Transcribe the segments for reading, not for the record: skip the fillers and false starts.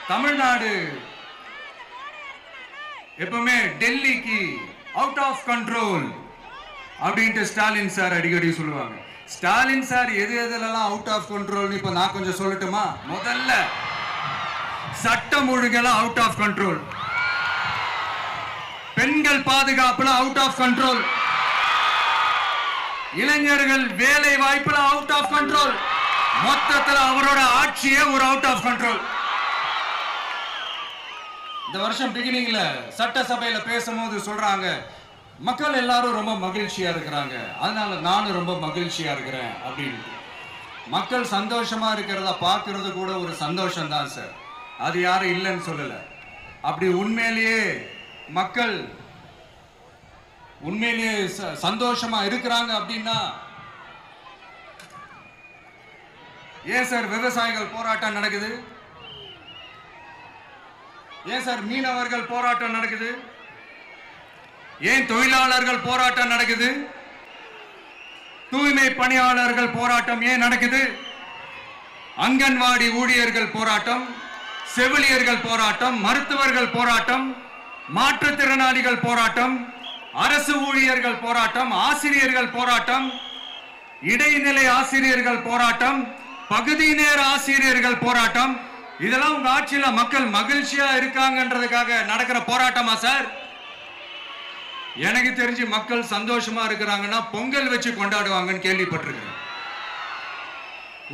தமிழ்நாடு எப்பவுமே டெல்லிக்கு out of control அப்படின்ட்டு ஸ்டாலின் சார் அடிக்கடி சொல்லுவாங்க. ஸ்டாலின் சார் எது எதுலலாம் அவுட் ஆஃப் கண்ட்ரோல் இப்ப நான் கொஞ்சம் சொல்லட்டுமா? முதல்ல சட்டம் ஒழுங்கெல்லாம் அவுட் ஆஃப் கண்ட்ரோல், பெண்கள் பாதுகாப்புல அவுட் ஆஃப் கண்ட்ரோல், இளைஞர்கள் வேலை வாய்ப்புல அவுட் ஆஃப் கண்ட்ரோல், மொத்தத்தில் அவரோட ஆட்சியே ஒரு அவுட் ஆஃப் கண்ட்ரோல். இந்த வருஷம் பிகினிங்ல சட்டசபையில பேசும்போது சொல்றாங்க, மக்கள் எல்லாரும் ரொம்ப மகிழ்ச்சியா இருக்கிறாங்க, அதனால நானும் ரொம்ப மகிழ்ச்சியா இருக்கிறேன் அப்படின்னு. மக்கள் சந்தோஷமா இருக்கிறத பார்க்கறது கூட ஒரு சந்தோஷம் தான் சார், அது யாரும் இல்லைன்னு சொல்லல. அப்படி உண்மையிலேயே மக்கள் உண்மையிலேயே சந்தோஷமா இருக்கிறாங்க அப்படின்னா ஏன் சார் விவசாயிகள் போராட்டம் நடக்குது? ஏன் சார் மீனவர்கள் போராட்டம் நடக்குது? ஏன் தொழிலாளர்கள் போராட்டம் நடக்குது? தூய்மை பணியாளர்கள் போராட்டம் ஏன் நடக்குது? அங்கன்வாடி ஊழியர்கள் போராட்டம், செவிலியர்கள் போராட்டம், மருத்துவர்கள் போராட்டம், மாற்றுத்திறனாளிகள் போராட்டம், அரசு ஊழியர்கள் போராட்டம், ஆசிரியர்கள் போராட்டம், இடைநிலை ஆசிரியர்கள் போராட்டம், பகுதி நேர ஆசிரியர்கள் போராட்டம். இதெல்லாம் உங்க ஆட்சியில மக்கள் மகிழ்ச்சியா இருக்காங்கன்றதுக்காக நடக்கிற போராட்டமா சார்? எனக்கு தெரிஞ்சு மக்கள் சந்தோஷமா இருக்கிறாங்கன்னா பொங்கல் வச்சு கொண்டாடுவாங்கன்னு கேள்விப்பட்டிருக்கிறேன்.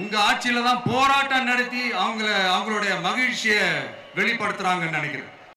உங்க ஆட்சியில தான் போராட்டம் நடத்தி அவங்களுடைய மகிழ்ச்சியை வெளிப்படுத்துறாங்கன்னு நினைக்கிறேன்.